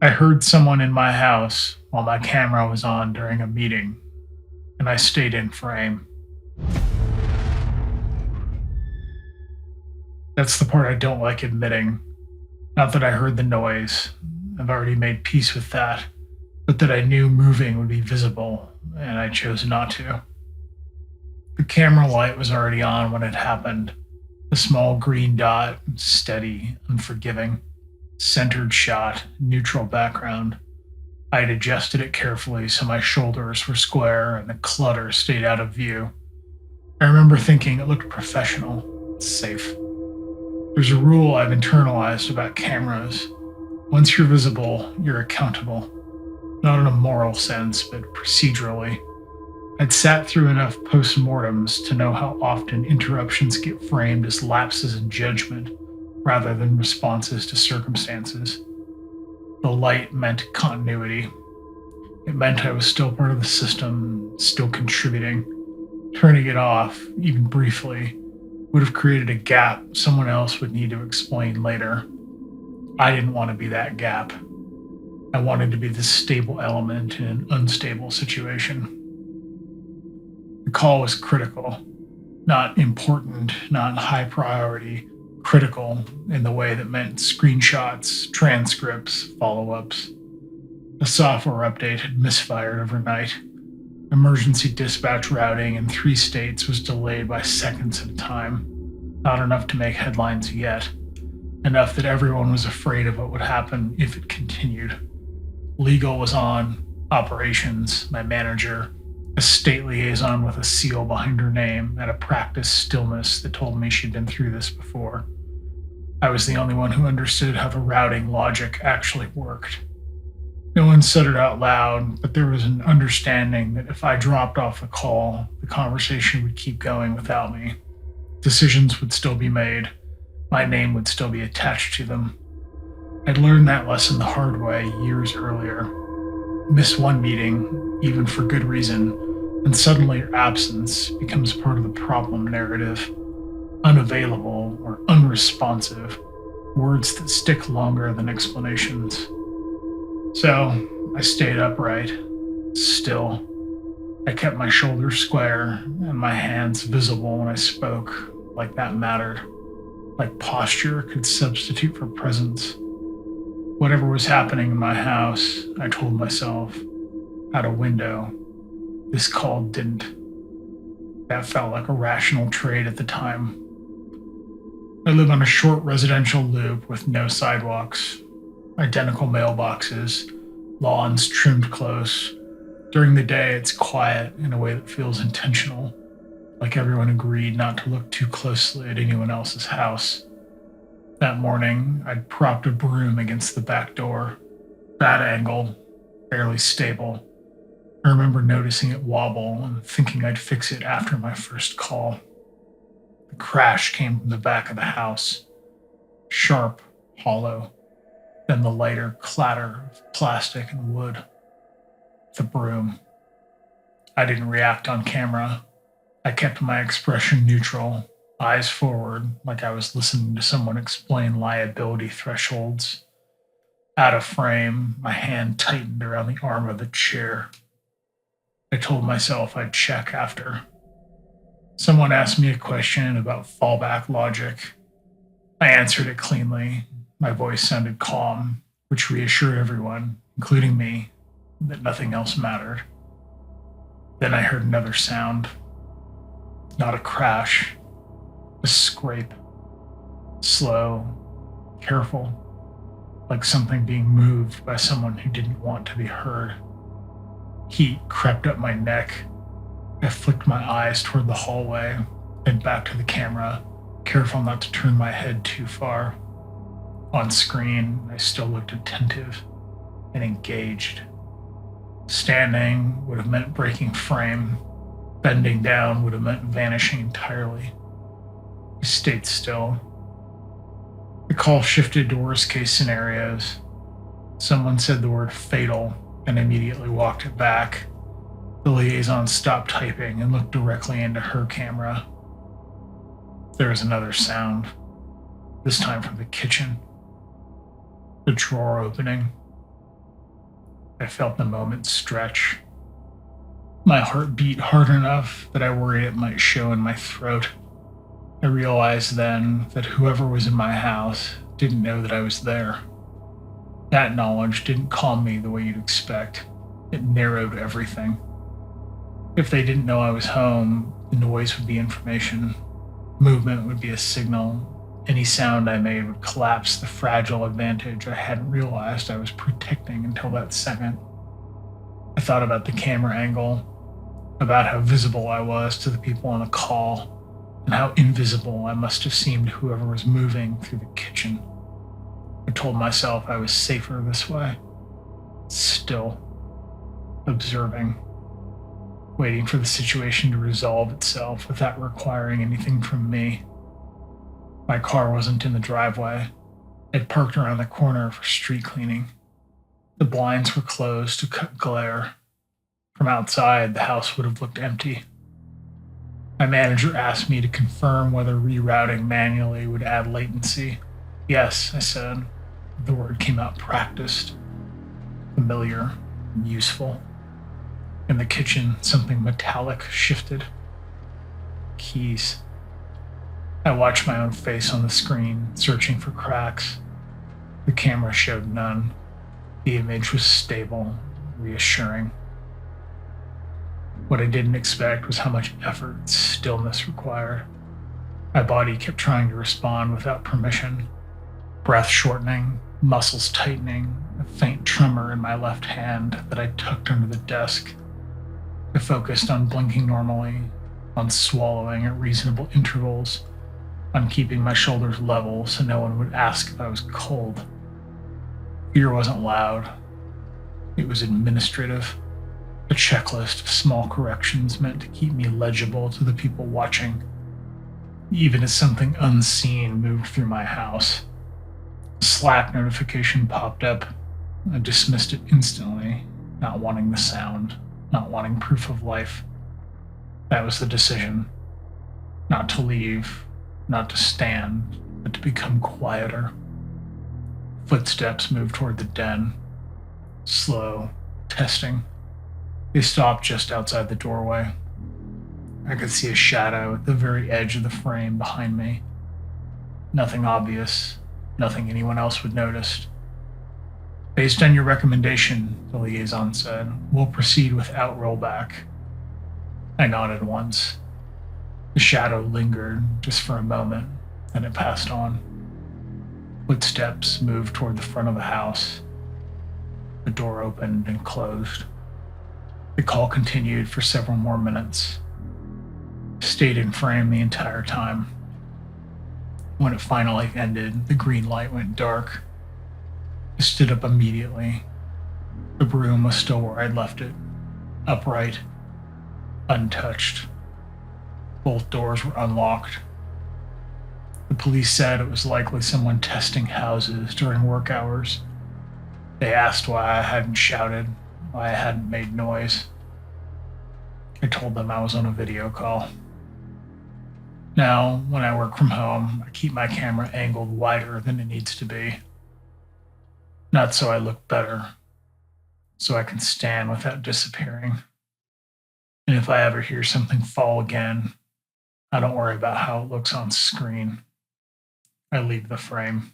I heard someone in my house while my camera was on during a meeting, and I stayed in frame. That's the part I don't like admitting. Not that I heard the noise, I've already made peace with that, but that I knew moving would be visible, and I chose not to. The camera light was already on when it happened. A small green dot, steady, unforgiving, centered shot, neutral background. I'd adjusted it carefully so my shoulders were square and the clutter stayed out of view. I remember thinking it looked professional, safe. There's a rule I've internalized about cameras. Once you're visible, you're accountable. Not in a moral sense, but procedurally. I'd sat through enough post-mortems to know how often interruptions get framed as lapses in judgment rather than responses to circumstances. The light meant continuity. It meant I was still part of the system, still contributing. Turning it off, even briefly, would have created a gap someone else would need to explain later. I didn't want to be that gap. I wanted to be the stable element in an unstable situation. The call was critical, not important, not high priority, critical in the way that meant screenshots, transcripts, follow ups. A software update had misfired overnight. Emergency dispatch routing in 3 states was delayed by seconds at a time. Not enough to make headlines yet. Enough that everyone was afraid of what would happen if it continued. Legal was on, operations, my manager, a state liaison with a seal behind her name, and a practiced stillness that told me she'd been through this before. I was the only one who understood how the routing logic actually worked. No one said it out loud, but there was an understanding that if I dropped off the call, the conversation would keep going without me. Decisions would still be made. My name would still be attached to them. I'd learned that lesson the hard way years earlier. Miss one meeting, even for good reason, and suddenly your absence becomes part of the problem narrative. Unavailable or unresponsive, words that stick longer than explanations. So I stayed upright, still. I kept my shoulders square and my hands visible when I spoke, like that mattered, like posture could substitute for presence. Whatever was happening in my house, I told myself, out a window, this call didn't. That felt like a rational trade at the time. I live on a short residential loop with no sidewalks, identical mailboxes, lawns trimmed close. During the day, it's quiet in a way that feels intentional, like everyone agreed not to look too closely at anyone else's house. That morning, I'd propped a broom against the back door, bad angle, barely stable. I remember noticing it wobble and thinking I'd fix it after my first call. The crash came from the back of the house, sharp, hollow, then the lighter clatter of plastic and wood. The broom. I didn't react on camera. I kept my expression neutral, eyes forward, like I was listening to someone explain liability thresholds. Out of frame, my hand tightened around the arm of the chair. I told myself I'd check after. Someone asked me a question about fallback logic. I answered it cleanly. My voice sounded calm, which reassured everyone, including me, that nothing else mattered. Then I heard another sound. Not a crash, a scrape. Slow, careful, like something being moved by someone who didn't want to be heard. Heat crept up my neck. I flicked my eyes toward the hallway, then back to the camera, careful not to turn my head too far. On screen, I still looked attentive and engaged. Standing would have meant breaking frame. Bending down would have meant vanishing entirely. I stayed still. The call shifted to worst case scenarios. Someone said the word fatal and immediately walked it back. The liaison stopped typing and looked directly into her camera. There was another sound, this time from the kitchen. The drawer opening. I felt the moment stretch. My heart beat hard enough that I worried it might show in my throat. I realized then that whoever was in my house didn't know that I was there. That knowledge didn't calm me the way you'd expect. It narrowed everything. If they didn't know I was home, the noise would be information. Movement would be a signal. Any sound I made would collapse the fragile advantage I hadn't realized I was protecting until that second. I thought about the camera angle, about how visible I was to the people on the call, and how invisible I must have seemed to whoever was moving through the kitchen. I told myself I was safer this way, still, observing, waiting for the situation to resolve itself without requiring anything from me. My car wasn't in the driveway. I'd parked around the corner for street cleaning. The blinds were closed to cut glare. From outside, the house would have looked empty. My manager asked me to confirm whether rerouting manually would add latency. Yes, I said. The word came out practiced, familiar, and useful. In the kitchen, something metallic shifted. Keys. I watched my own face on the screen, searching for cracks. The camera showed none. The image was stable, reassuring. What I didn't expect was how much effort stillness required. My body kept trying to respond without permission. Breath shortening, muscles tightening, a faint tremor in my left hand that I tucked under the desk. I focused on blinking normally, on swallowing at reasonable intervals, on keeping my shoulders level so no one would ask if I was cold. Fear wasn't loud. It was administrative. A checklist of small corrections meant to keep me legible to the people watching, even as something unseen moved through my house. A Slack notification popped up. I dismissed it instantly, not wanting the sound, not wanting proof of life. That was the decision. Not to leave, not to stand, but to become quieter. Footsteps moved toward the den. Slow, testing. They stopped just outside the doorway. I could see a shadow at the very edge of the frame behind me. Nothing obvious, nothing anyone else would notice. Based on your recommendation, the liaison said, we'll proceed without rollback. I nodded once. The shadow lingered just for a moment, then it passed on. Footsteps moved toward the front of the house. The door opened and closed. The call continued for several more minutes. Stayed in frame the entire time. When it finally ended, the green light went dark. I stood up immediately. The broom was still where I'd left it, upright, untouched. Both doors were unlocked. The police said it was likely someone testing houses during work hours. They asked why I hadn't shouted, why I hadn't made noise. I told them I was on a video call. Now, when I work from home, I keep my camera angled wider than it needs to be. Not so I look better, so I can stand without disappearing. And if I ever hear something fall again, I don't worry about how it looks on screen. I leave the frame.